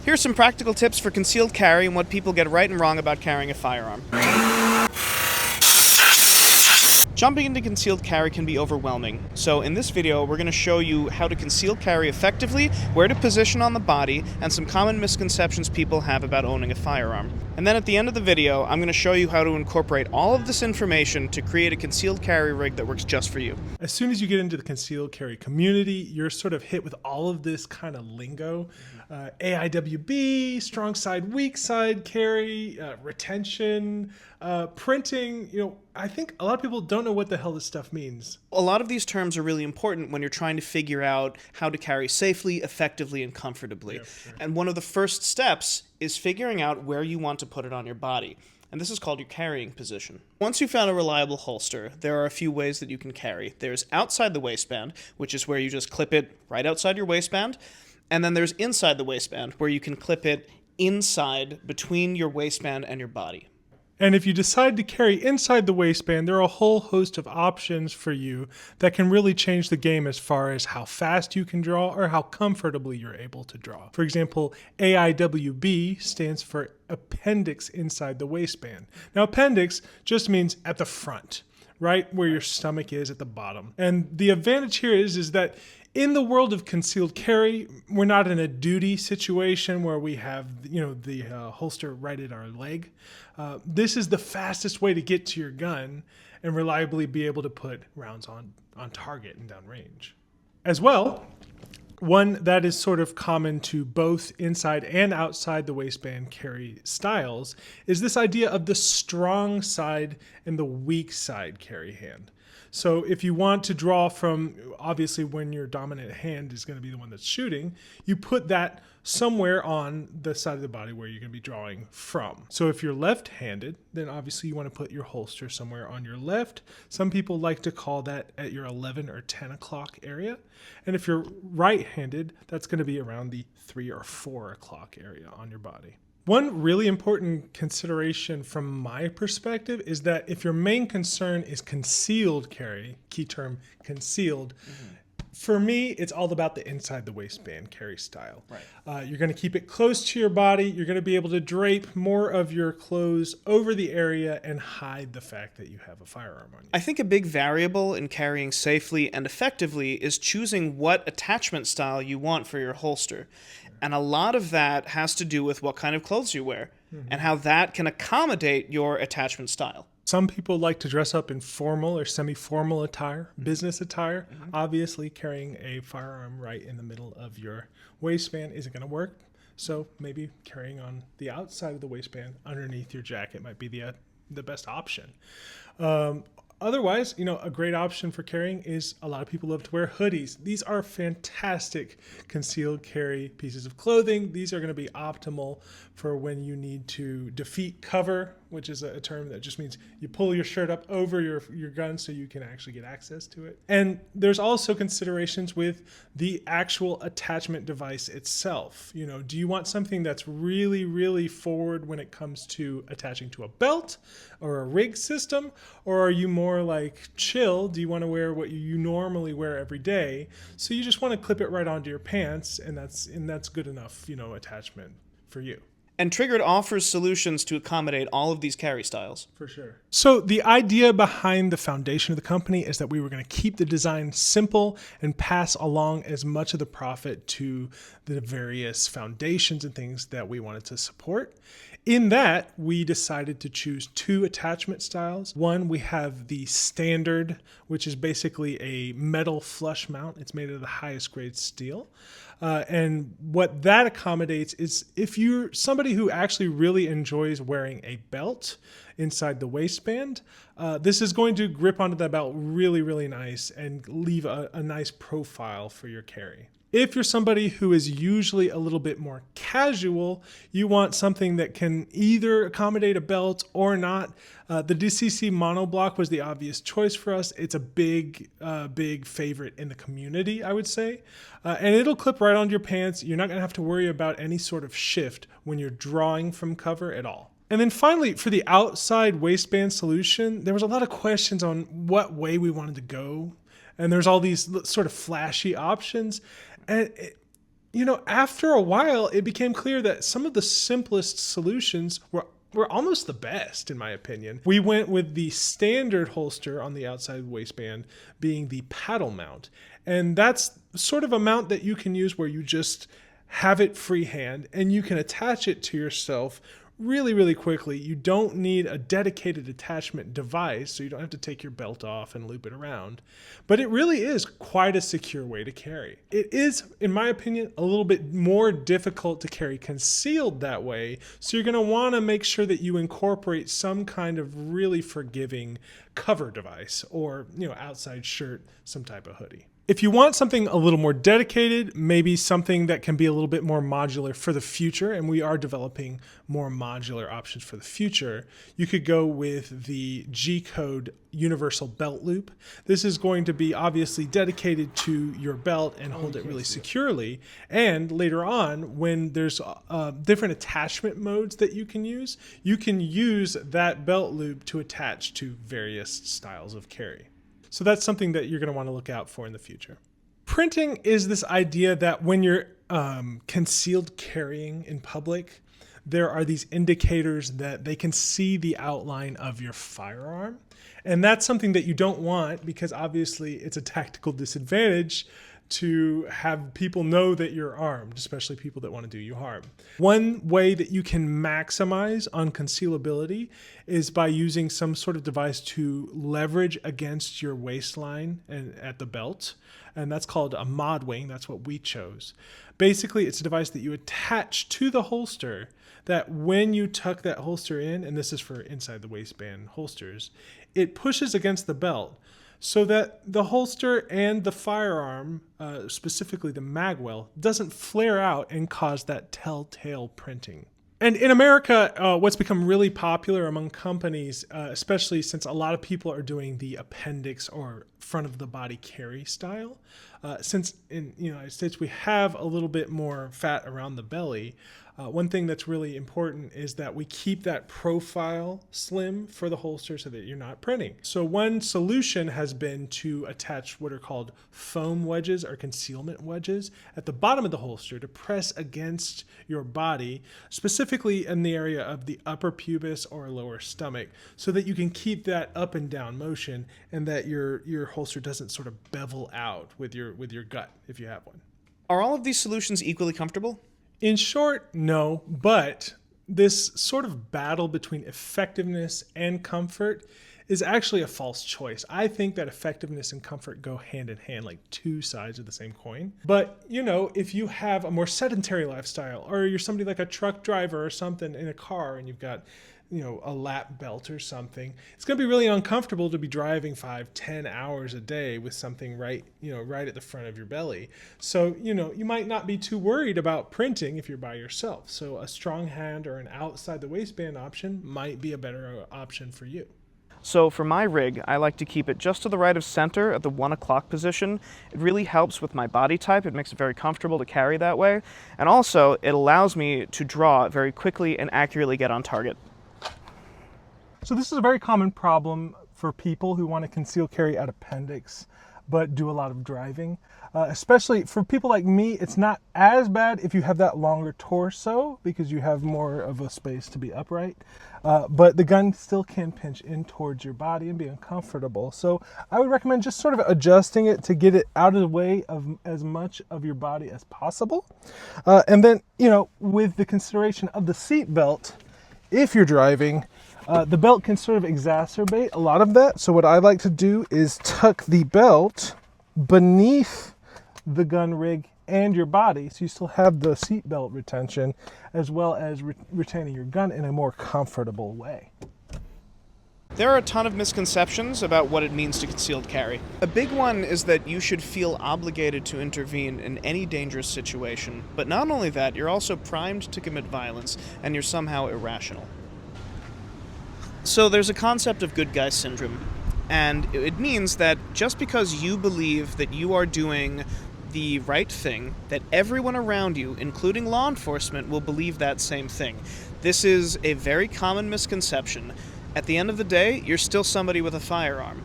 Here's some practical tips for concealed carry and what people get right and wrong about carrying a firearm. Jumping into concealed carry can be overwhelming, so in this video we're going to show you how to conceal carry effectively, where to position on the body, and some common misconceptions people have about owning a firearm. And then at the end of the video, I'm going to show you how to incorporate all of this information to create a concealed carry rig that works just for you. As soon as you get into the concealed carry community, you're sort of hit with all of this kind of lingo. AIWB, strong side, weak side carry, retention, printing. I think a lot of people don't know what the hell this stuff means. A lot of these terms are really important when you're trying to figure out how to carry safely, effectively, and comfortably. Yeah, sure. And one of the first steps is figuring out where you want to put it on your body. And this is called your carrying position. Once you've found a reliable holster, there are a few ways that you can carry. There's outside the waistband, which is where you just clip it right outside your waistband. And then there's inside the waistband, where you can clip it inside between your waistband and your body. And if you decide to carry inside the waistband, there are a whole host of options for you that can really change the game as far as how fast you can draw or how comfortably you're able to draw. For example, AIWB stands for Appendix inside the waistband. Now, Appendix just means at the front, right where your stomach is at the bottom. And the advantage here is that in the world of concealed carry, we're not in a duty situation where we have, the holster right at our leg. This is the fastest way to get to your gun and reliably be able to put rounds on target and downrange. As well, one that is sort of common to both inside and outside the waistband carry styles is this idea of the strong side and the weak side carry hand. So if you want to draw from, obviously when your dominant hand is going to be the one that's shooting, you put that somewhere on the side of the body where you're going to be drawing from. So if you're left-handed, then obviously you want to put your holster somewhere on your left. Some people like to call that at your 11 or 10 o'clock area. And if you're right-handed, that's going to be around the 3 or 4 o'clock area on your body. One really important consideration from my perspective is that if your main concern is concealed carry, key term concealed, for me, it's all about the inside the waistband carry style. Right. You're going to keep it close to your body. You're going to be able to drape more of your clothes over the area and hide the fact that you have a firearm on you. I think a big variable in carrying safely and effectively is choosing what attachment style you want for your holster. And a lot of that has to do with what kind of clothes you wear and how that can accommodate your attachment style. Some people like to dress up in formal or semi-formal attire, business attire. Obviously, carrying a firearm right in the middle of your waistband isn't going to work. So maybe carrying on the outside of the waistband underneath your jacket might be the best option. Otherwise, a great option for carrying is a lot of people love to wear hoodies. These are fantastic concealed carry pieces of clothing. These are going to be optimal for when you need to defeat cover, which is a term that just means you pull your shirt up over your gun so you can actually get access to it. And there's also considerations with the actual attachment device itself. Do you want something that's really, really forward when it comes to attaching to a belt or a rig system? Or are you more like chill? Do you want to wear what you normally wear every day? So you just want to clip it right onto your pants, and that's good enough, attachment for you. And Trigrd offers solutions to accommodate all of these carry styles. For sure. So the idea behind the foundation of the company is that we were going to keep the design simple and pass along as much of the profit to the various foundations and things that we wanted to support. In that, we decided to choose 2 attachment styles. One, we have the standard, which is basically a metal flush mount. It's made of the highest grade steel. And what that accommodates is if you're somebody who actually really enjoys wearing a belt inside the waistband, this is going to grip onto that belt really, really nice and leave a nice profile for your carry. If you're somebody who is usually a little bit more casual, you want something that can either accommodate a belt or not. The DCC monoblock was the obvious choice for us. It's a big favorite in the community, I would say. And it'll clip right onto your pants. You're not going to have to worry about any sort of shift when you're drawing from cover at all. And then finally, for the outside waistband solution, there was a lot of questions on what way we wanted to go. And there's all these sort of flashy options. And After a while, it became clear that some of the simplest solutions were almost the best, in my opinion. We went with the standard holster on the outside waistband being the paddle mount. And that's sort of a mount that you can use where you just have it freehand and you can attach it to yourself really, really quickly. You don't need a dedicated attachment device, so you don't have to take your belt off and loop it around. But it really is quite a secure way to carry. It is, in my opinion, a little bit more difficult to carry concealed that way, so you're going to want to make sure that you incorporate some kind of really forgiving cover device or, outside shirt, some type of hoodie. If you want something a little more dedicated, maybe something that can be a little bit more modular for the future, and we are developing more modular options for the future, you could go with the G-code universal belt loop. This is going to be obviously dedicated to your belt and hold it really securely. And later on, when there's different attachment modes that you can use that belt loop to attach to various styles of carry. So that's something that you're going to want to look out for in the future. Printing is this idea that when you're concealed carrying in public, there are these indicators that they can see the outline of your firearm. And that's something that you don't want because obviously it's a tactical disadvantage to have people know that you're armed, especially people that want to do you harm. One way that you can maximize on concealability is by using some sort of device to leverage against your waistline and at the belt. And that's called a mod wing. That's what we chose. Basically, it's a device that you attach to the holster that when you tuck that holster in, and this is for inside the waistband holsters, it pushes against the belt, so that the holster and the firearm, specifically the magwell, doesn't flare out and cause that telltale printing. And in America, what's become really popular among companies, especially since a lot of people are doing the Appendix or front of the body carry style, since in the United States we have a little bit more fat around the belly, one thing that's really important is that we keep that profile slim for the holster so that you're not printing. So one solution has been to attach what are called foam wedges or concealment wedges at the bottom of the holster to press against your body, specifically in the area of the upper pubis or lower stomach, so that you can keep that up and down motion and that your holster doesn't sort of bevel out with your gut if you have one. Are all of these solutions equally comfortable? In short, no, but this sort of battle between effectiveness and comfort is actually a false choice. I think that effectiveness and comfort go hand in hand, like two sides of the same coin. But, if you have a more sedentary lifestyle, or you're somebody like a truck driver or something in a car and you've got a lap belt or something, it's going to be really uncomfortable to be driving 5-10 hours a day with something right at the front of your belly. So, you might not be too worried about printing if you're by yourself. So a strong hand or an outside the waistband option might be a better option for you. So for my rig, I like to keep it just to the right of center at the 1 o'clock position. It really helps with my body type. It makes it very comfortable to carry that way. And also, it allows me to draw very quickly and accurately get on target. So this is a very common problem for people who want to conceal carry at Appendix, but do a lot of driving. Especially for people like me, it's not as bad if you have that longer torso because you have more of a space to be upright. But the gun still can pinch in towards your body and be uncomfortable. So I would recommend just sort of adjusting it to get it out of the way of as much of your body as possible. And then, with the consideration of the seat belt, if you're driving, the belt can sort of exacerbate a lot of that. So what I like to do is tuck the belt beneath the gun rig and your body, so you still have the seat belt retention as well as retaining your gun in a more comfortable way. There are a ton of misconceptions about what it means to concealed carry. A big one is that you should feel obligated to intervene in any dangerous situation, but not only that, you're also primed to commit violence, and you're somehow irrational. So there's a concept of good guy syndrome, and it means that just because you believe that you are doing the right thing, that everyone around you, including law enforcement, will believe that same thing. This is a very common misconception. At the end of the day, you're still somebody with a firearm,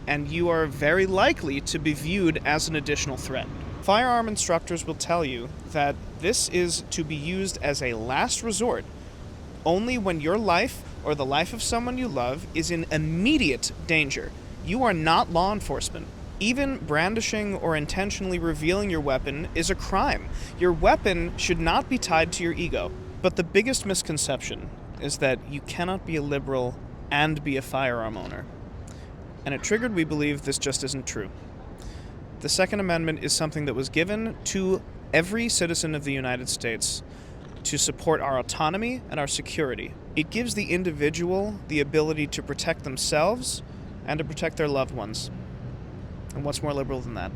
and you are very likely to be viewed as an additional threat. Firearm instructors will tell you that this is to be used as a last resort only when your life or the life of someone you love is in immediate danger. You are not law enforcement. Even brandishing or intentionally revealing your weapon is a crime. Your weapon should not be tied to your ego. But the biggest misconception is that you cannot be a liberal and be a firearm owner. And at Trigrd, we believe this just isn't true. The Second Amendment is something that was given to every citizen of the United States to support our autonomy and our security. It gives the individual the ability to protect themselves and to protect their loved ones. And what's more liberal than that?